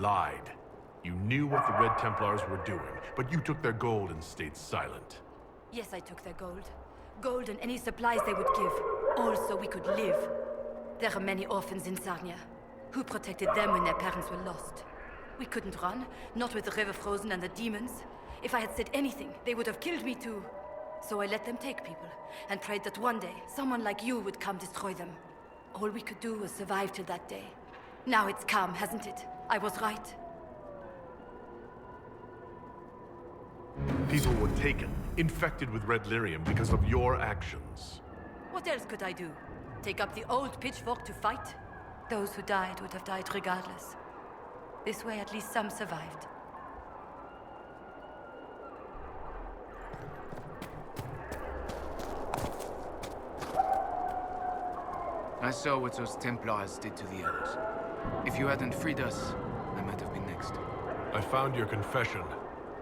lied. You knew what the Red Templars were doing, but you took their gold and stayed silent. Yes, I took their gold. Gold and any supplies they would give. All so we could live. There are many orphans in Sarnia. Who protected them when their parents were lost? We couldn't run, not with the river frozen and the demons. If I had said anything, they would have killed me too. So I let them take people, and prayed that one day, someone like you would come destroy them. All we could do was survive till that day. Now it's calm, hasn't it? I was right. People were taken, infected with red lyrium because of your actions. What else could I do? Take up the old pitchfork to fight? Those who died would have died regardless. This way at least some survived. I saw what those Templars did to the others. If you hadn't freed us, I might have been next. I found your confession.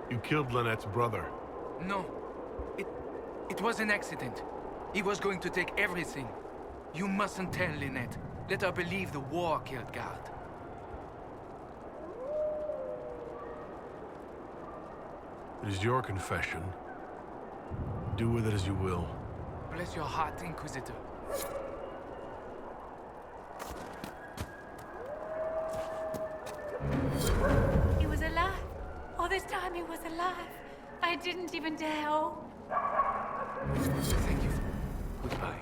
You killed Lynette's brother. No. It was an accident. He was going to take everything. You mustn't tell Lynette. Let her believe the war killed Guard. It is your confession. Do with it as you will. Bless your heart, Inquisitor. He was alive. All this time he was alive. I didn't even dare. Oh. Thank you. Goodbye.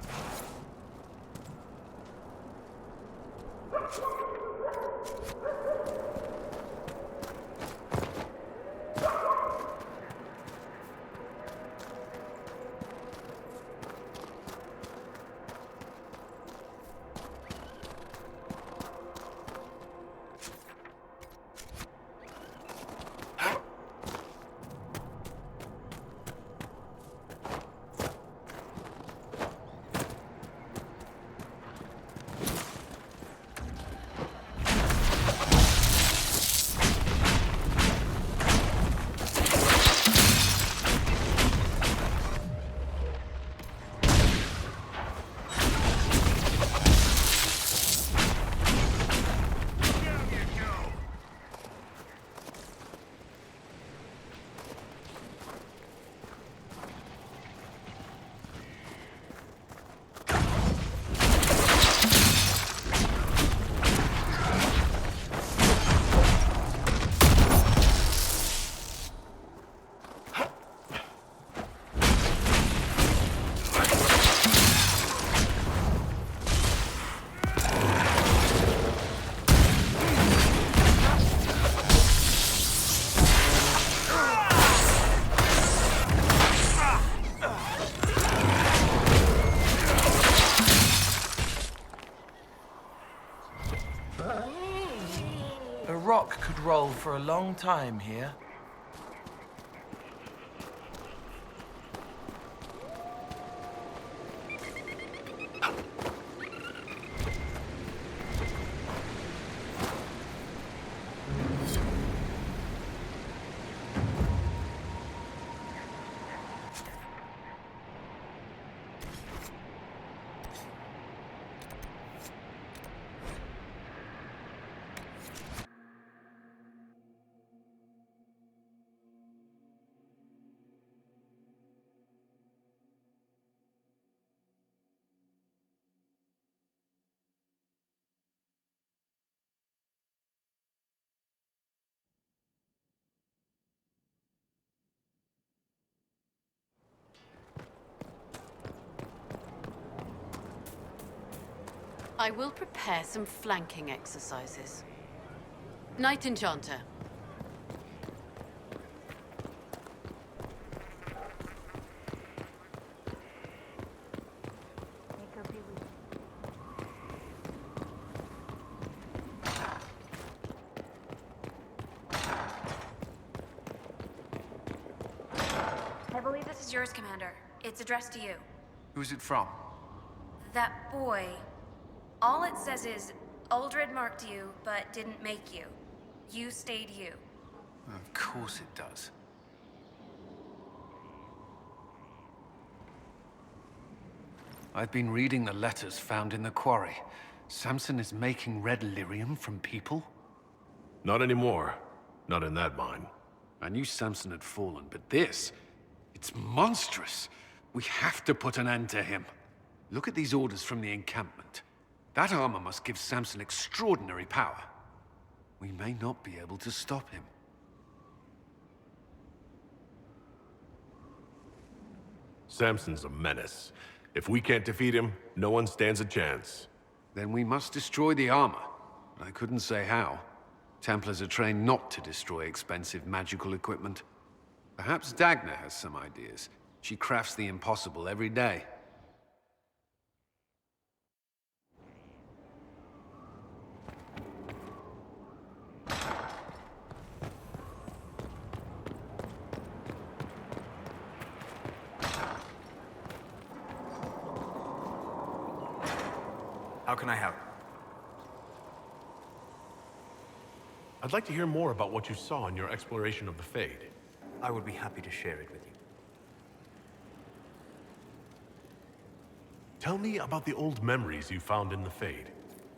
Roll for a long time here. I will prepare some flanking exercises. Knight Enchanter. I believe this is yours, Commander. It's addressed to you. Who's it from? That boy. All it says is, Uldred marked you, but didn't make you. You stayed you. Of course it does. I've been reading the letters found in the quarry. Samson is making red lyrium from people? Not anymore. Not in that mine. I knew Samson had fallen, but this... it's monstrous. We have to put an end to him. Look at these orders from the encampment. That armor must give Samson extraordinary power. We may not be able to stop him. Samson's a menace. If we can't defeat him, no one stands a chance. Then we must destroy the armor. I couldn't say how. Templars are trained not to destroy expensive magical equipment. Perhaps Dagna has some ideas. She crafts the impossible every day. How can I help? I'd like to hear more about what you saw in your exploration of the Fade. I would be happy to share it with you. Tell me about the old memories you found in the Fade.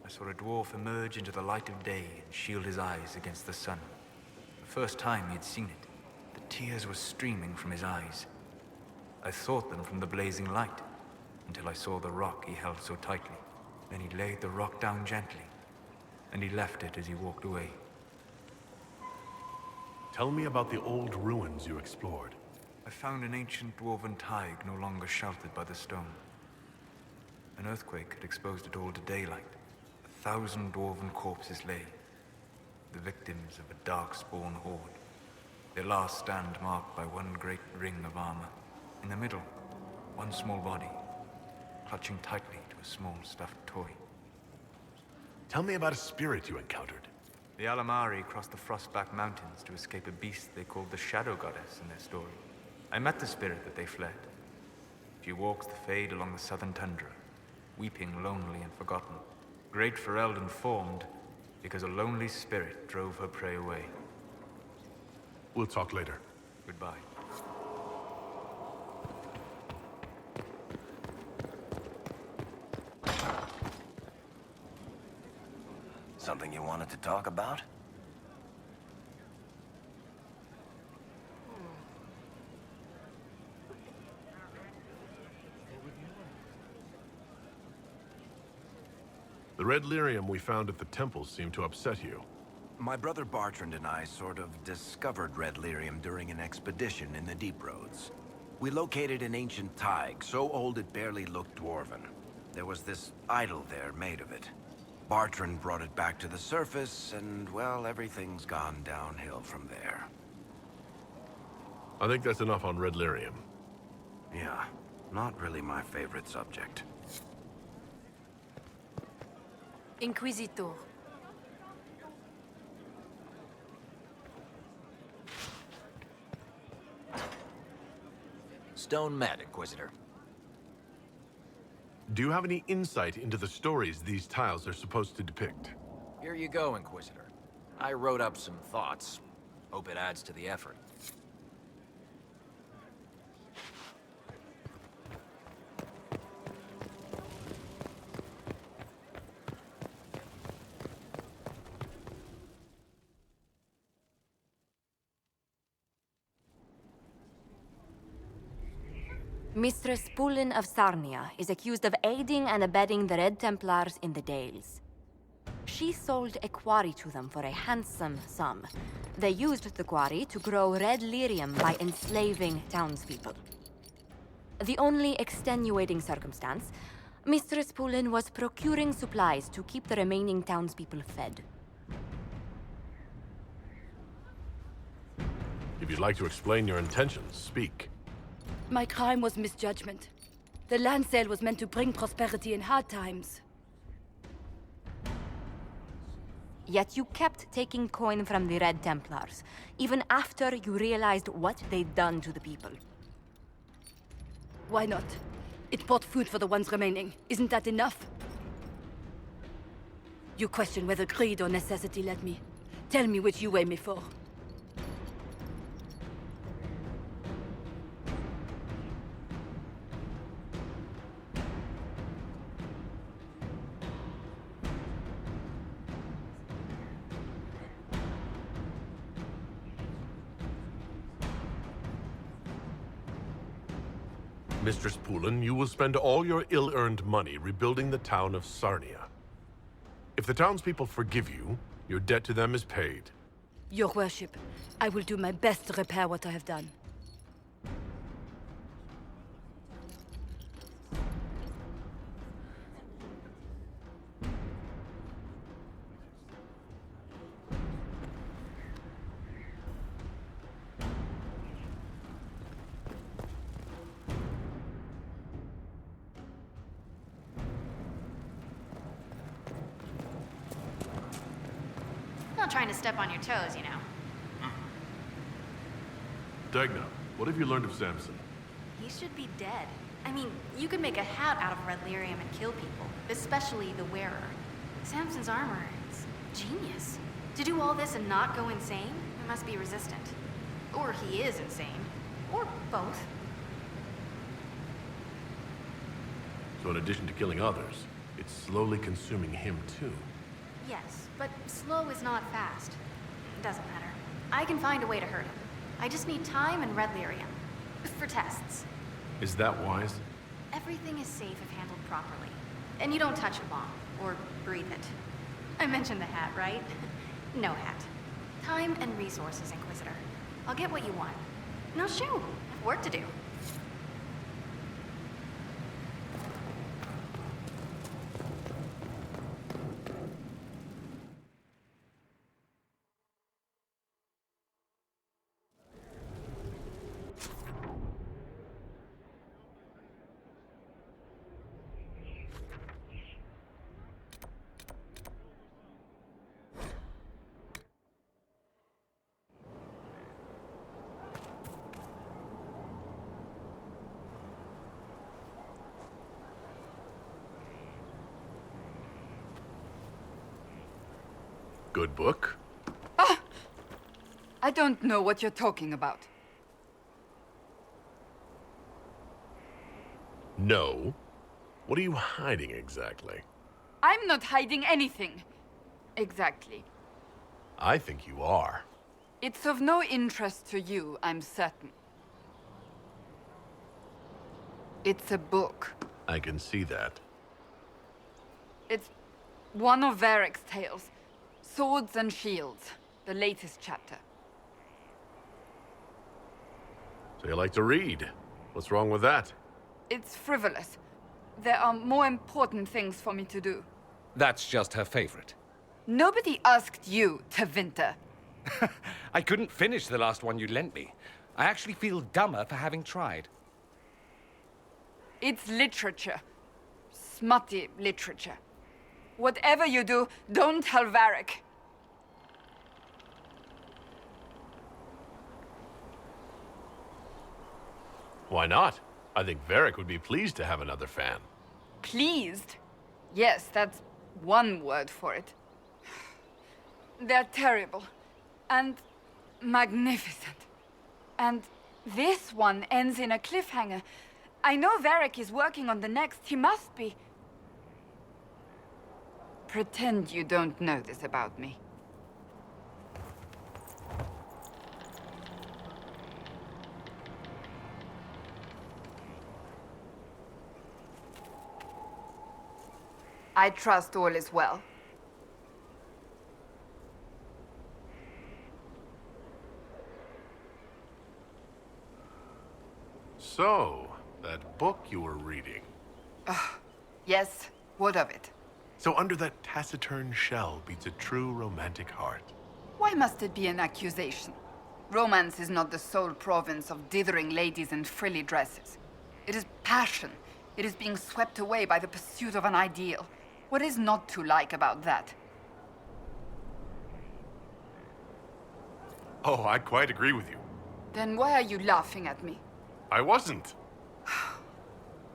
I saw a dwarf emerge into the light of day and shield his eyes against the sun. The first time he'd seen it, the tears were streaming from his eyes. I thought them from the blazing light, until I saw the rock he held so tightly. Then he laid the rock down gently, and he left it as he walked away. Tell me about the old ruins you explored. I found an ancient dwarven thaig no longer sheltered by the stone. An earthquake had exposed it all to daylight. 1,000 dwarven corpses lay, the victims of a dark-spawn horde. Their last stand marked by one great ring of armor. In the middle, one small body, clutching tightly to a small stuffed toy. Tell me about a spirit you encountered. The Alamari crossed the Frostback Mountains to escape a beast they called the Shadow Goddess in their story. I met the spirit that they fled. She walks the Fade along the southern tundra, weeping lonely and forgotten. Great Ferelden formed because a lonely spirit drove her prey away. We'll talk later. Goodbye. Something you wanted to talk about? The red lyrium we found at the temple seemed to upset you. My brother Bartrand and I sort of discovered red lyrium during an expedition in the Deep Roads. We located an ancient thaig, so old it barely looked dwarven. There was this idol there made of it. Bartrand brought it back to the surface, and, well, everything's gone downhill from there. I think that's enough on red lyrium. Yeah, not really my favorite subject. Inquisitor. Stone Met, Inquisitor. Do you have any insight into the stories these tiles are supposed to depict? Here you go, Inquisitor. I wrote up some thoughts. Hope it adds to the effort. Mistress Cullen of Sarnia is accused of aiding and abetting the Red Templars in the Dales. She sold a quarry to them for a handsome sum. They used the quarry to grow red lyrium by enslaving townspeople. The only extenuating circumstance, Mistress Cullen was procuring supplies to keep the remaining townspeople fed. If you'd like to explain your intentions, speak. My crime was misjudgment. The land sale was meant to bring prosperity in hard times. Yet you kept taking coin from the Red Templars, even after you realized what they'd done to the people. Why not? It bought food for the ones remaining. Isn't that enough? You question whether greed or necessity led me. Tell me which you weigh me for. Mistress Poulin, you will spend all your ill-earned money rebuilding the town of Sarnia. If the townspeople forgive you, your debt to them is paid. Your worship, I will do my best to repair what I have done. Not trying to step on your toes, you know. Dagna, what have you learned of Samson? He should be dead. I mean, you could make a hat out of red lyrium and kill people, especially the wearer. Samson's armor is genius. To do all this and not go insane, he must be resistant. Or he is insane. Or both. So in addition to killing others, it's slowly consuming him too. Yes, but slow is not fast. Doesn't matter. I can find a way to hurt him. I just need time and red lyrium. For tests. Is that wise? Everything is safe if handled properly. And you don't touch a bomb, or breathe it. I mentioned the hat, right? No hat. Time and resources, Inquisitor. I'll get what you want. Now shoot, I have work to do. Good book? Ah! I don't know what you're talking about. No. What are you hiding exactly? I'm not hiding anything. Exactly. I think you are. It's of no interest to you, I'm certain. It's a book. I can see that. It's one of Varric's tales. Swords and Shields, the latest chapter. So you like to read? What's wrong with that? It's frivolous. There are more important things for me to do. That's just her favorite. Nobody asked you, Tevinter. I couldn't finish the last one you lent me. I actually feel dumber for having tried. It's literature. Smutty literature. Whatever you do, don't tell Varric. Why not? I think Varric would be pleased to have another fan. Pleased? Yes, that's one word for it. They're terrible. And magnificent. And this one ends in a cliffhanger. I know Varric is working on the next. He must be. Pretend you don't know this about me. I trust all is well. So, that book you were reading. Yes, what of it? So under that taciturn shell beats a true romantic heart. Why must it be an accusation? Romance is not the sole province of dithering ladies in frilly dresses. It is passion. It is being swept away by the pursuit of an ideal. What is not to like about that? Oh, I quite agree with you. Then why are you laughing at me? I wasn't.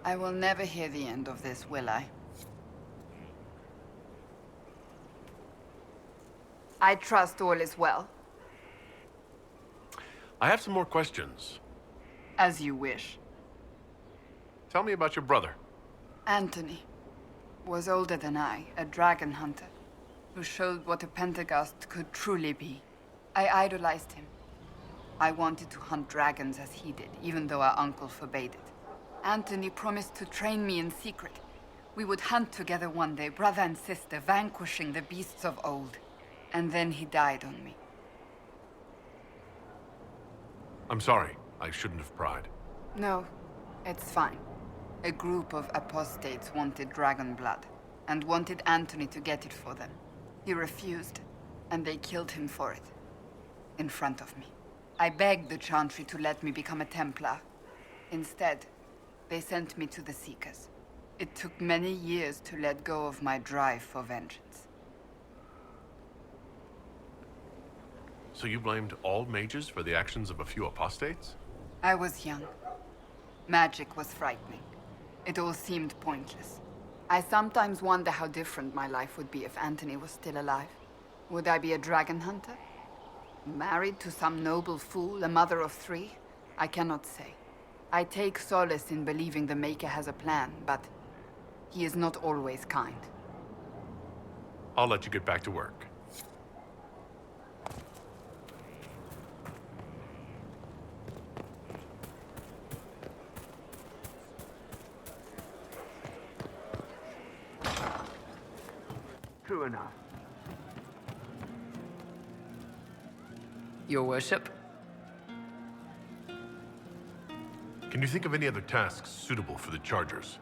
I will never hear the end of this, will I? I trust all is well. I have some more questions. As you wish. Tell me about your brother. Anthony was older than I, a dragon hunter, who showed what a Pentagast could truly be. I idolized him. I wanted to hunt dragons as he did, even though our uncle forbade it. Anthony promised to train me in secret. We would hunt together one day, brother and sister, vanquishing the beasts of old. And then he died on me. I'm sorry. I shouldn't have pried. No, it's fine. A group of apostates wanted dragon blood, and wanted Anthony to get it for them. He refused, and they killed him for it. In front of me. I begged the Chantry to let me become a Templar. Instead, they sent me to the Seekers. It took many years to let go of my drive for vengeance. So you blamed all mages for the actions of a few apostates? I was young. Magic was frightening. It all seemed pointless. I sometimes wonder how different my life would be if Anthony was still alive. Would I be a dragon hunter? Married to some noble fool, a mother of 3? I cannot say. I take solace in believing the Maker has a plan, but he is not always kind. I'll let you get back to work. True enough. Your worship? Can you think of any other tasks suitable for the Chargers?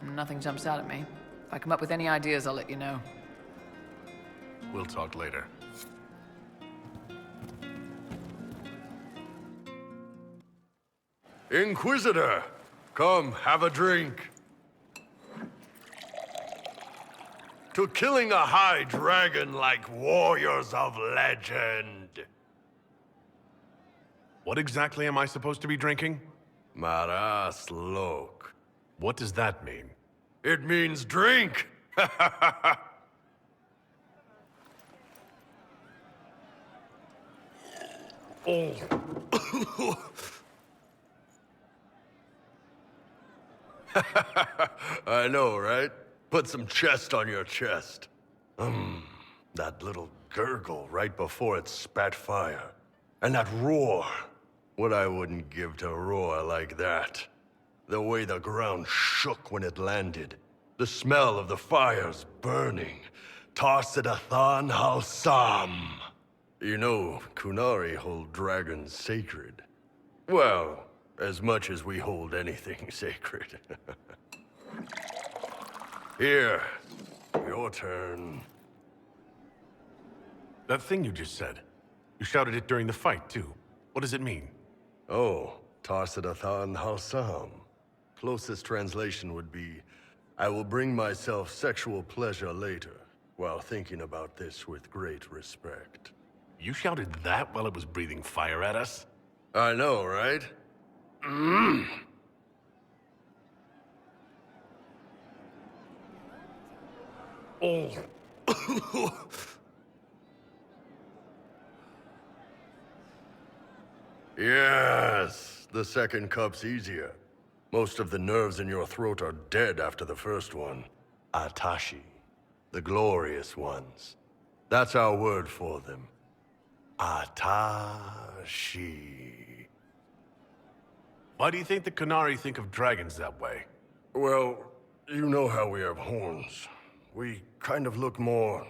Nothing jumps out at me. If I come up with any ideas, I'll let you know. We'll talk later. Inquisitor! Come, have a drink. To killing a high dragon like warriors of legend. What exactly am I supposed to be drinking? Maras lok. What does that mean? It means drink! Oh. I know, right? Put some chest on your chest. That little gurgle right before it spat fire. And that roar. What I wouldn't give to roar like that. The way the ground shook when it landed. The smell of the fires burning. Tarsidathan Halsam. You know, Kunari hold dragons sacred. Well, as much as we hold anything sacred. Here, your turn. That thing you just said. You shouted it during the fight, too. What does it mean? Oh, Tarsidathan Halsam. Closest translation would be, I will bring myself sexual pleasure later, while thinking about this with great respect. You shouted that while it was breathing fire at us? I know, right? Oh. Yes, the second cup's easier. Most of the nerves in your throat are dead after the first one. Atashi, the glorious ones. That's our word for them. Atashi. Why do you think the Kunari think of dragons that way? Well, you know how we have horns. We kind of look more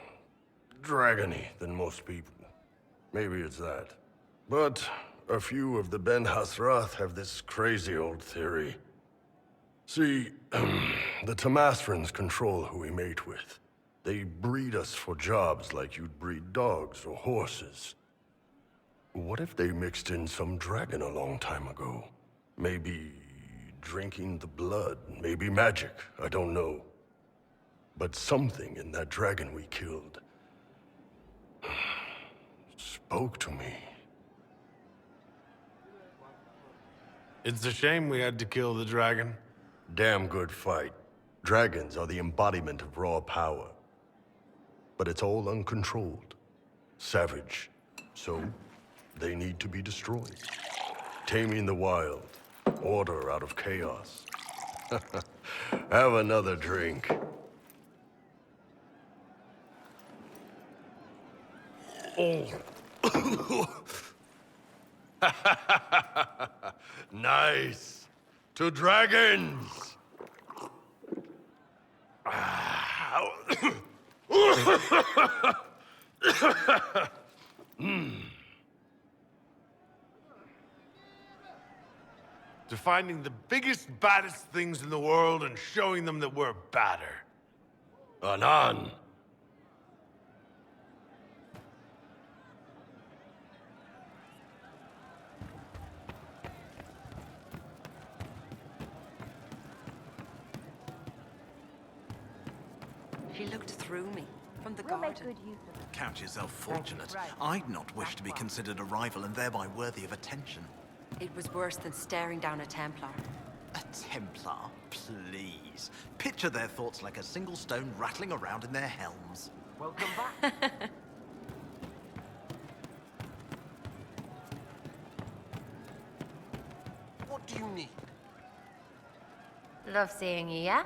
dragony than most people. Maybe it's that. But a few of the Ben Hasrath have this crazy old theory. See, the Tamasrans control who we mate with. They breed us for jobs like you'd breed dogs or horses. What if they mixed in some dragon a long time ago? Maybe drinking the blood, maybe magic, I don't know. But something in that dragon we killed spoke to me. It's a shame we had to kill the dragon. Damn good fight. Dragons are the embodiment of raw power. But it's all uncontrolled. Savage. So, they need to be destroyed. Taming the wild. Order out of chaos. Have another drink. Oh. Nice. To dragons! To finding the biggest, baddest things in the world and showing them that we're badder. Anan! She looked through me, from the garden. Count yourself fortunate. I'd not wish to be considered a rival and thereby worthy of attention. It was worse than staring down a Templar. A Templar? Please. Picture their thoughts like a single stone rattling around in their helms. Welcome back. What do you need? Love seeing you, yeah?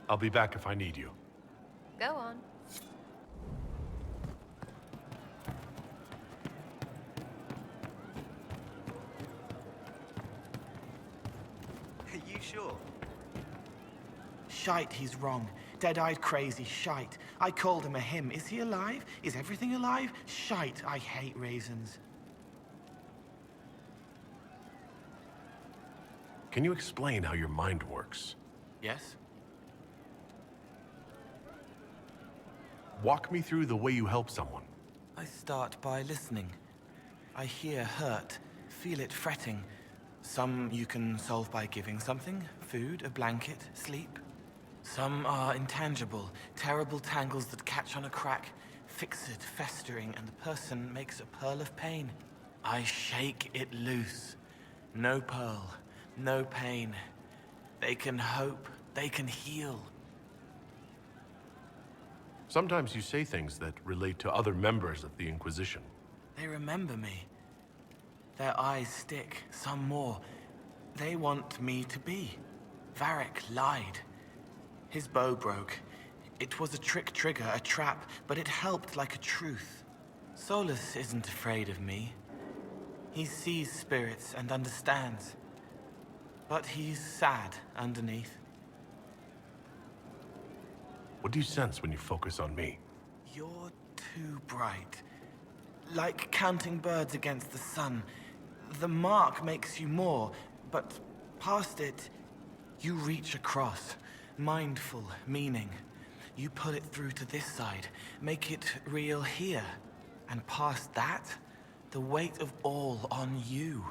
I'll be back if I need you. Go on. Are you sure? Shite, he's wrong. Dead-eyed crazy, shite. I called him a him. Is he alive? Is everything alive? Shite, I hate raisins. Can you explain how your mind works? Yes? Walk me through the way you help someone. I start by listening. I hear hurt, feel it fretting. Some you can solve by giving something, food, a blanket, sleep. Some are intangible, terrible tangles that catch on a crack, fixed, festering, and the person makes a pearl of pain. I shake it loose. No pearl, no pain. They can hope, they can heal. Sometimes you say things that relate to other members of the Inquisition. They remember me. Their eyes stick, some more. They want me to be. Varric lied. His bow broke. It was a trick trigger, a trap, but it helped like a truth. Solas isn't afraid of me. He sees spirits and understands. But he's sad underneath. What do you sense when you focus on me? You're too bright. Like counting birds against the sun. The mark makes you more, but past it, you reach across. Mindful meaning. You put it through to this side, make it real here. And past that, the weight of all on you.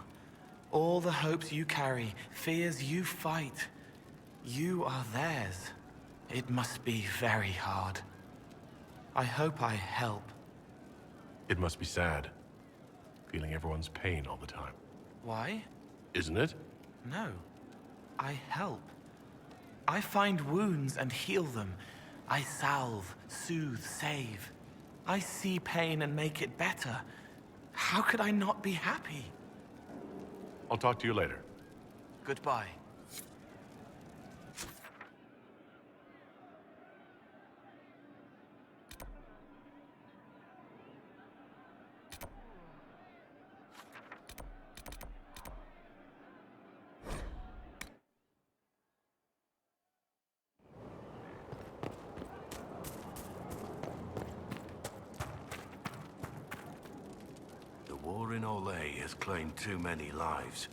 All the hopes you carry, fears you fight. You are theirs. It must be very hard. I hope I help. It must be sad, feeling everyone's pain all the time. Why? Isn't it? No. I help. I find wounds and heal them. I salve, soothe, save. I see pain and make it better. How could I not be happy? I'll talk to you later. Goodbye. The war in Olay has claimed too many lives.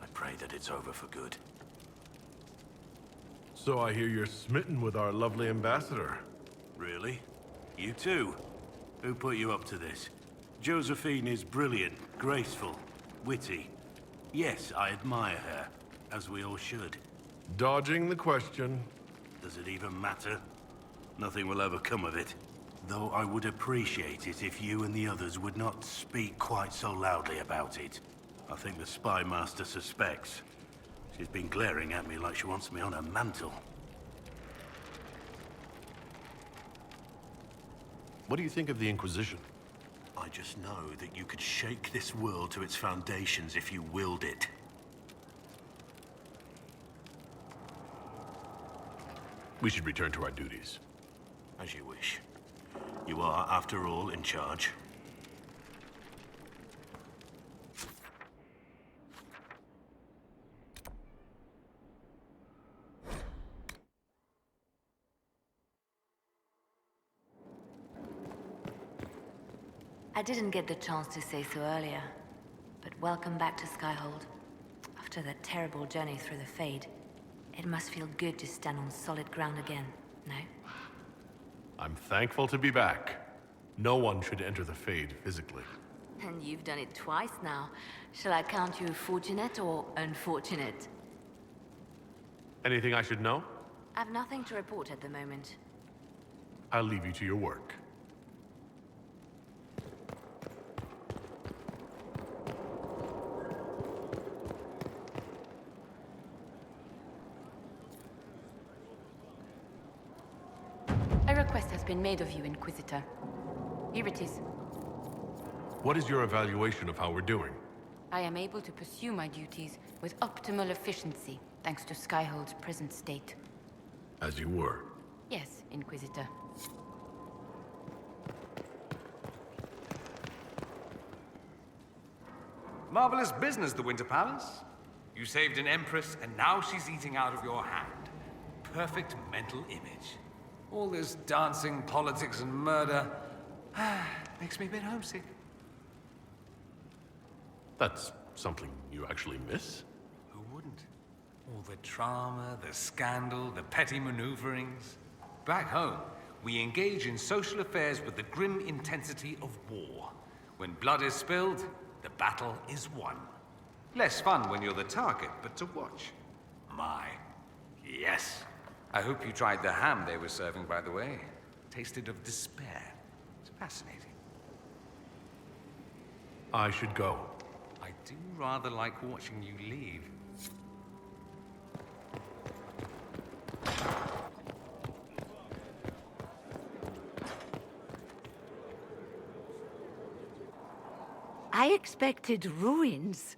I pray that it's over for good. So I hear you're smitten with our lovely ambassador. Really? You too? Who put you up to this? Josephine is brilliant, graceful, witty. Yes, I admire her, as we all should. Dodging the question. Does it even matter? Nothing will ever come of it. Though I would appreciate it if you and the others would not speak quite so loudly about it. I think the spy master suspects. She's been glaring at me like she wants me on her mantle. What do you think of the Inquisition? I just know that you could shake this world to its foundations if you willed it. We should return to our duties. As you wish. You are, after all, in charge. I didn't get the chance to say so earlier, but welcome back to Skyhold. After that terrible journey through the Fade, it must feel good to stand on solid ground again, no? I'm thankful to be back. No one should enter the Fade physically. And you've done it twice now. Shall I count you fortunate or unfortunate? Anything I should know? I've nothing to report at the moment. I'll leave you to your work. A request has been made of you, Inquisitor. Here it is. What is your evaluation of how we're doing? I am able to pursue my duties with optimal efficiency, thanks to Skyhold's present state. As you were. Yes, Inquisitor. Marvelous business, the Winter Palace. You saved an empress, and now she's eating out of your hand. Perfect mental image. All this dancing, politics, and murder makes me a bit homesick. That's something you actually miss? Who wouldn't? All the drama, the scandal, the petty maneuverings. Back home, we engage in social affairs with the grim intensity of war. When blood is spilled, the battle is won. Less fun when you're the target, but to watch. My, yes. I hope you tried the ham they were serving, by the way. Tasted of despair. It's fascinating. I should go. I do rather like watching you leave. I expected ruins.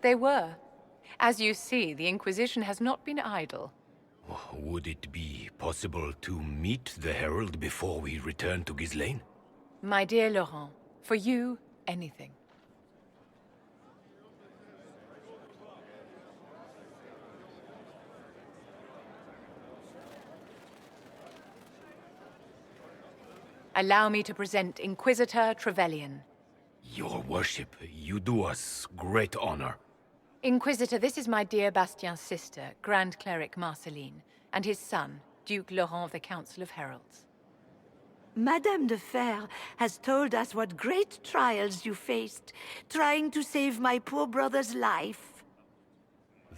They were. As you see, the Inquisition has not been idle. Would it be possible to meet the Herald before we return to Ghislaine? My dear Laurent, for you, anything. Allow me to present Inquisitor Trevelyan. Your worship, you do us great honor. Inquisitor, this is my dear Bastien's sister, Grand Cleric Marceline, and his son, Duke Laurent of the Council of Heralds. Madame de Fer has told us what great trials you faced, trying to save my poor brother's life.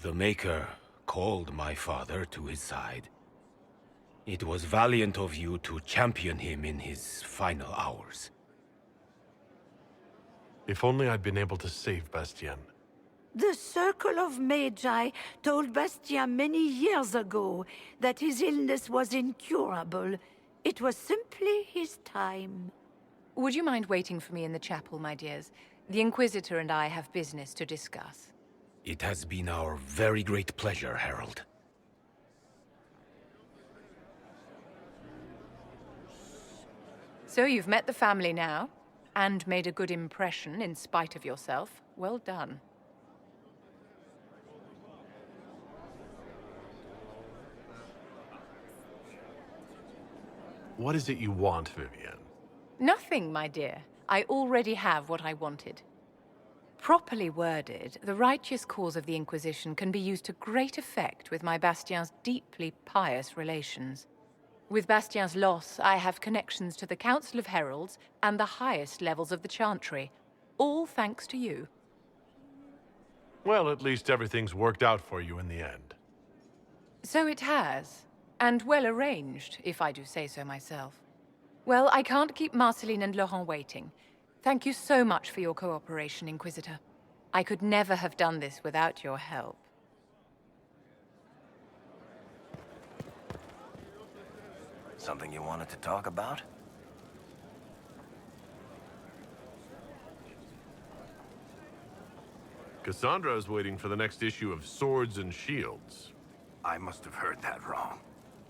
The Maker called my father to his side. It was valiant of you to champion him in his final hours. If only I'd been able to save Bastien. The Circle of Magi told Bastien many years ago that his illness was incurable. It was simply his time. Would you mind waiting for me in the chapel, my dears? The Inquisitor and I have business to discuss. It has been our very great pleasure, Herald. So you've met the family now, and made a good impression in spite of yourself. Well done. What is it you want, Vivienne? Nothing, my dear. I already have what I wanted. Properly worded, the righteous cause of the Inquisition can be used to great effect with my Bastien's deeply pious relations. With Bastien's loss, I have connections to the Council of Heralds and the highest levels of the Chantry, all thanks to you. Well, at least everything's worked out for you in the end. So it has. And well arranged, if I do say so myself. Well, I can't keep Marceline and Laurent waiting. Thank you so much for your cooperation, Inquisitor. I could never have done this without your help. Something you wanted to talk about? Cassandra is waiting for the next issue of Swords and Shields. I must have heard that wrong.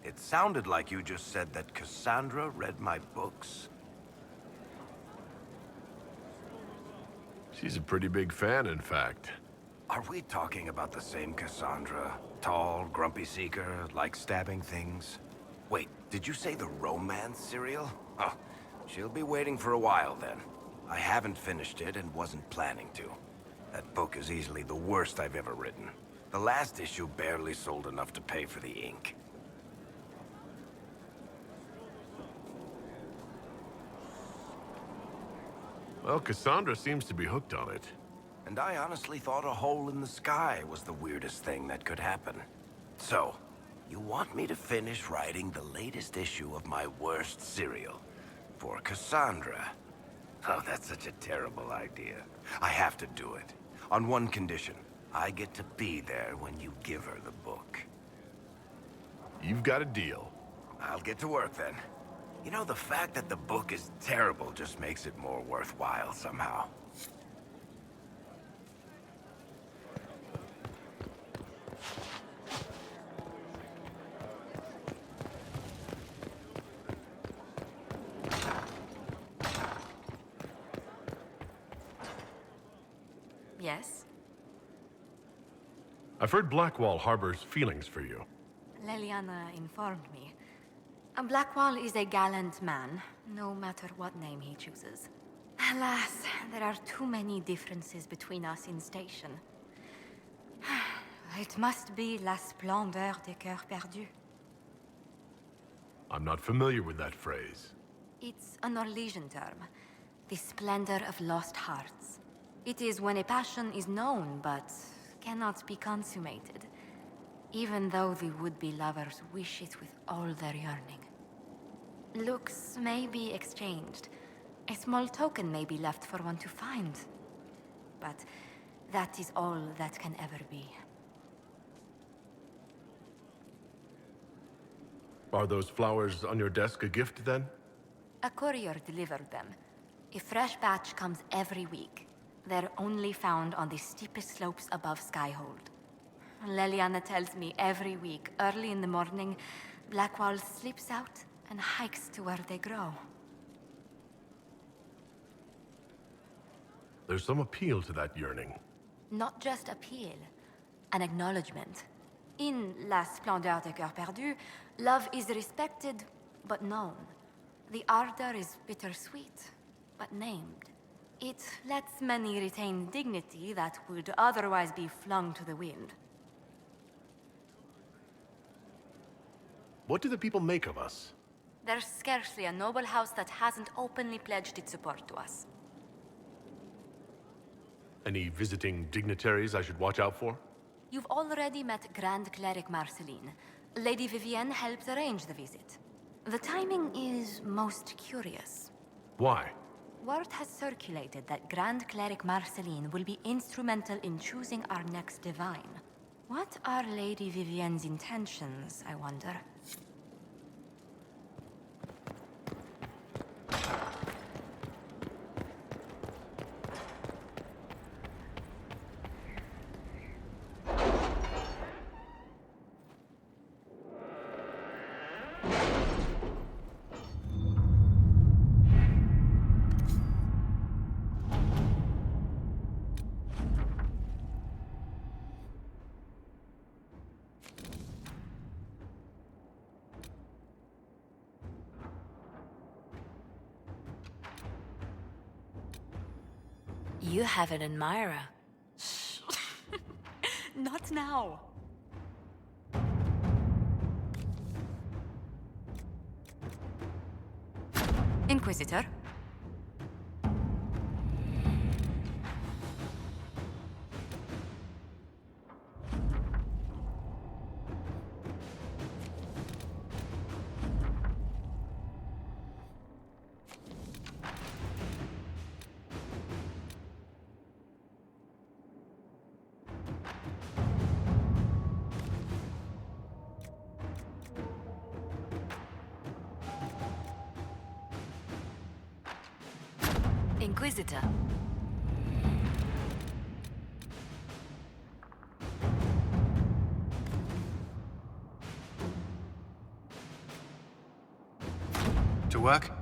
It sounded like you just said that Cassandra read my books. She's a pretty big fan, in fact. Are we talking about the same Cassandra? Tall, grumpy seeker, like stabbing things? Wait, did you say the romance serial? Oh, she'll be waiting for a while then. I haven't finished it and wasn't planning to. That book is easily the worst I've ever written. The last issue barely sold enough to pay for the ink. Well, Cassandra seems to be hooked on it. And I honestly thought a hole in the sky was the weirdest thing that could happen. So, you want me to finish writing the latest issue of my worst serial for Cassandra? Oh, that's such a terrible idea. I have to do it. On one condition. I get to be there when you give her the book. You've got a deal. I'll get to work then. You know, the fact that the book is terrible just makes it more worthwhile somehow. Yes? I've heard Blackwall harbors feelings for you. Leliana informed me. Blackwall is a gallant man, no matter what name he chooses. Alas, there are too many differences between us in station. It must be la splendeur des cœurs perdus. I'm not familiar with that phrase. It's a Norwegian term. The splendor of lost hearts. It is when a passion is known, but cannot be consummated. Even though the would-be lovers wish it with all their yearning. Looks may be exchanged. A small token may be left for one to find. But that is all that can ever be. Are those flowers on your desk a gift, then? A courier delivered them. A fresh batch comes every week. They're only found on the steepest slopes above Skyhold. Leliana tells me every week, early in the morning, Blackwall slips out and hikes to where they grow. There's some appeal to that yearning. Not just appeal, an acknowledgement. In La Splendeur des Cœurs Perdus, love is respected, but known. The ardor is bittersweet, but named. It lets many retain dignity that would otherwise be flung to the wind. What do the people make of us? There's scarcely a noble house that hasn't openly pledged its support to us. Any visiting dignitaries I should watch out for? You've already met Grand Cleric Marceline. Lady Vivienne helped arrange the visit. The timing is most curious. Why? Word has circulated that Grand Cleric Marceline will be instrumental in choosing our next divine. What are Lady Vivienne's intentions, I wonder? You have an admirer. Shh. Not now. Inquisitor? Inquisitor. To work?